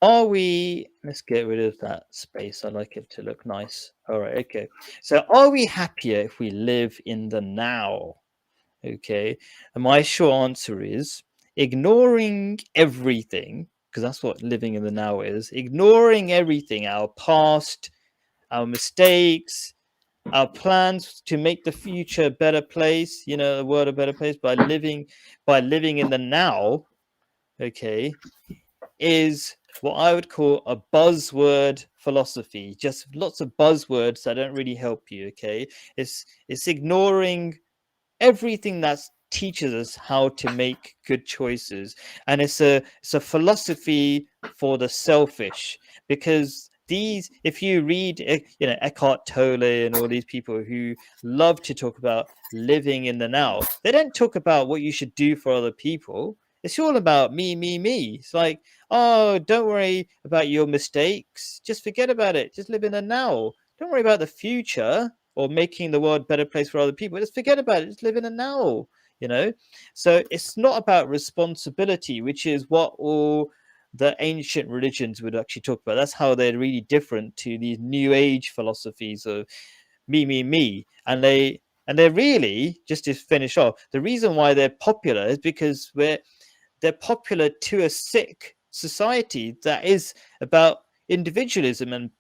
let's get rid of that space. I like it to look nice. All right, okay. So are we happier if we live in the now? Okay. And my short answer is ignoring everything, because that's what living in the now is, ignoring everything, our past, our mistakes, our plans to make the future a better place, the world a better place by living in the now, okay, is what I would call a buzzword philosophy. Just lots of buzzwords that don't really help you. Okay, it's ignoring everything that teaches us how to make good choices, and it's a philosophy for the selfish, because these, if you read Eckhart Tolle and all these people who love to talk about living in the now, they don't talk about what you should do for other people. It's all about me, me, me. It's like, oh, don't worry about your mistakes, just forget about it, just live in the now, don't worry about the future or making the world a better place for other people. Just forget about it. Just live in the now, you know? So it's not about responsibility, which is what all the ancient religions would actually talk about. That's how they're really different to these new age philosophies of me, me, me. And they're really, just to finish off, the reason why they're popular is because they're popular to a sick society that is about individualism and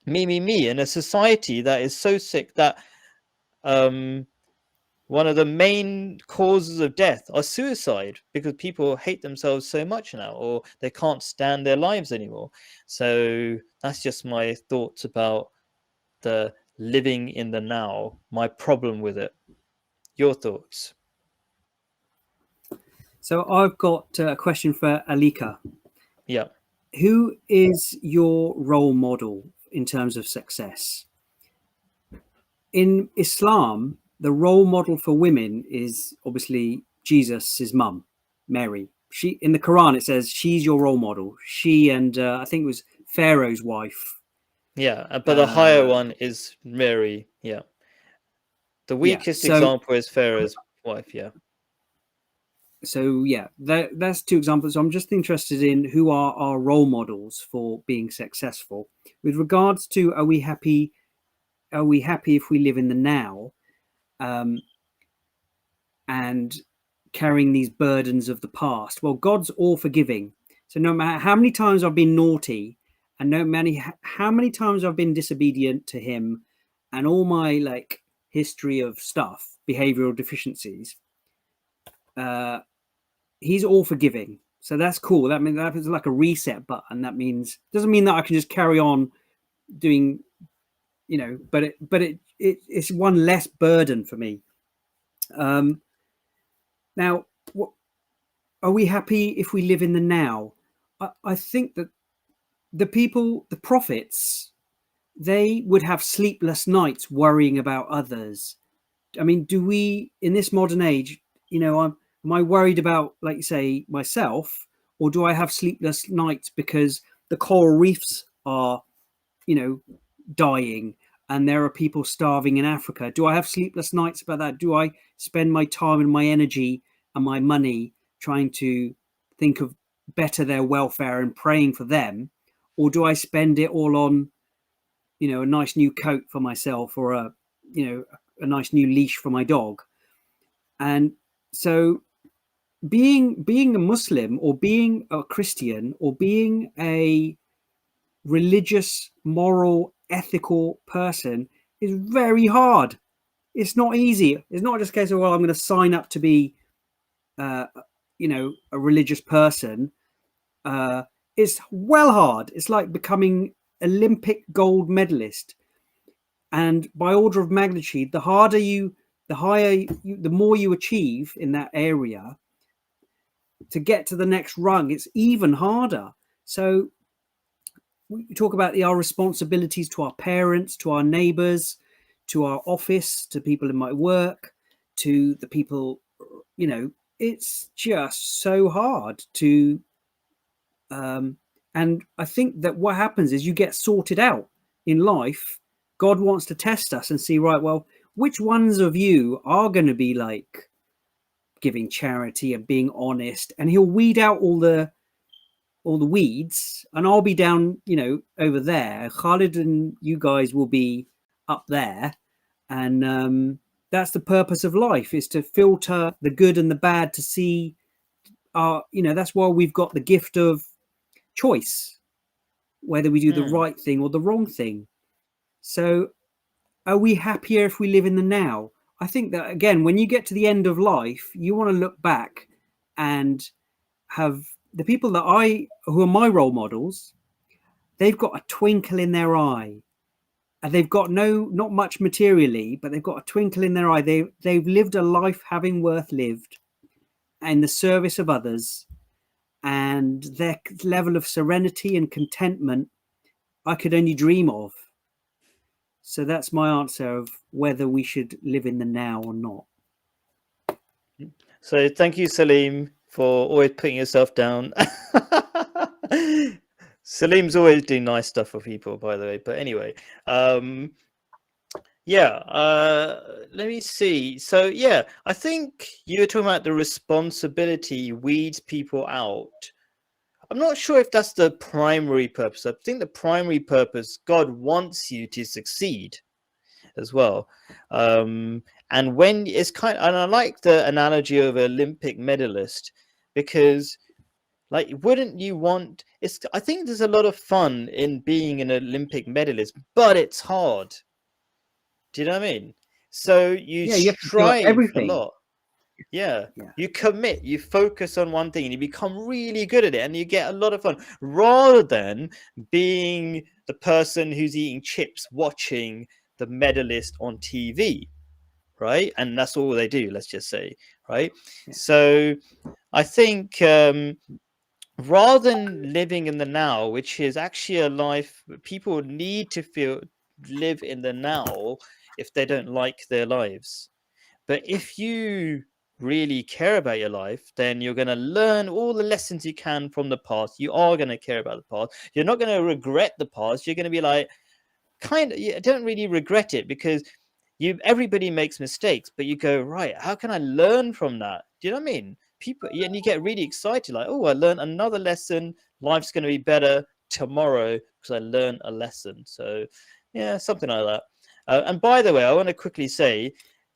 me, me, me, in a society that is so sick that um, one of the main causes of death are suicide, because people hate themselves so much now, or they can't stand their lives anymore. So that's just my thoughts about the living in the now, my problem with it. Your thoughts? So I've got a question for Alika. Yeah. Who is your role model in terms of success? In Islam, the role model for women is obviously Jesus' mum, Mary. She, in the Quran, it says she's your role model. She and I think it was Pharaoh's wife. Yeah, but the higher Uh, one is Mary. Yeah. The yeah. weakest So example is Pharaoh's wife. Yeah. yeah, that's two examples. So I'm just interested in who are our role models for being successful. With regards to are we happy? Are we happy if we live in the now? Um, and carrying these burdens of the past. Well, God's all forgiving. So no matter how many times I've been naughty, and how many times I've been disobedient to Him, and all my like history of stuff, behavioral deficiencies, uh, He's all forgiving. So that's cool. That means that is like a reset button. That means doesn't mean that I can just carry on doing, but it's one less burden for me. Um, Now, what are we happy if we live in the now? I think that the prophets, they would have sleepless nights worrying about others. I mean, do we in this modern age, am I worried about, like, say, myself, or do I have sleepless nights because the coral reefs are, dying and there are people starving in Africa? Do I have sleepless nights about that? Do I spend my time and my energy and my money trying to think of better their welfare and praying for them? Or do I spend it all on, a nice new coat for myself, or a nice new leash for my dog? And so being a Muslim or being a Christian or being a religious, moral, ethical person is very hard. It's not easy. It's not just a case of, well, I'm going to sign up to be, uh, a religious person. It's well hard. It's like becoming Olympic gold medalist. And by order of magnitude, the higher, the more you achieve in that area, to get to the next rung, it's even harder. So we talk about our responsibilities to our parents, to our neighbors, to our office, to people in my work, to the people, it's just so hard to. And I think that what happens is you get sorted out in life. God wants to test us and see, right, well, which ones of you are going to be like giving charity and being honest, and He'll weed out all the all the weeds, and I'll be down, over there. Khalid and you guys will be up there, and that's the purpose of life, is to filter the good and the bad, to see that's why we've got the gift of choice, whether we do the right thing or the wrong thing. So are we happier if we live in the now? I think that, again, when you get to the end of life, you want to look back and have the people who are my role models, they've got a twinkle in their eye, and they've got not much materially, but they've got a twinkle in their eye. They've lived a life having worth lived in the service of others, and their level of serenity and contentment I could only dream of. So that's my answer of whether we should live in the now or not. So thank you, Salim, for always putting yourself down. Salim's always doing nice stuff for people, by the way. But anyway, let me see. So yeah, I think you were talking about the responsibility weeds people out. I'm not sure if that's the primary purpose. I think the primary purpose, God wants you to succeed as well. And when it's and I like the analogy of an Olympic medalist, because like, wouldn't you want, I think there's a lot of fun in being an Olympic medalist, but it's hard. Do you know what I mean? So you strive a lot. Yeah, you commit, you focus on one thing, and you become really good at it, and you get a lot of fun, rather than being the person who's eating chips watching the medalist on TV, right? And that's all they do, let's just say, right? So I think rather than living in the now, which is actually a life, people need to live in the now if they don't like their lives. But if you really care about your life, then you're going to learn all the lessons you can from the past. You are going to care about the past. You're not going to regret the past. You're going to be like, you don't really regret it, because everybody makes mistakes, but you go, right, how can I learn from that? Do you know what I mean? People, and you get really excited, like, oh, I learned another lesson. Life's going to be better tomorrow because I learned a lesson. So yeah, something like that. And by the way, I want to quickly say,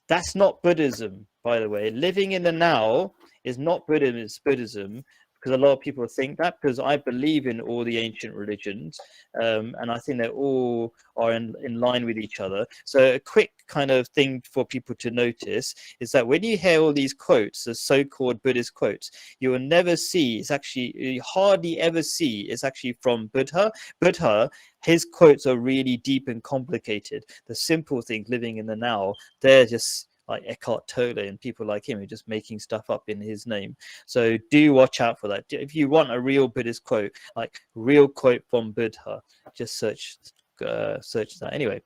that's not Buddhism, by the way. Living in the now is not Buddhism, it's Buddhism, because a lot of people think that, because I believe in all the ancient religions, and I think they all are in line with each other. So a quick kind of thing for people to notice is that when you hear all these quotes, the so-called Buddhist quotes, you will never see, you hardly ever see, it's actually from Buddha. Buddha, his quotes are really deep and complicated. The simple things, living in the now, they're just like Eckhart Tolle and people like him who are just making stuff up in his name. So do watch out for that. If you want a real Buddhist quote, like real quote from Buddha, just search that. Anyway.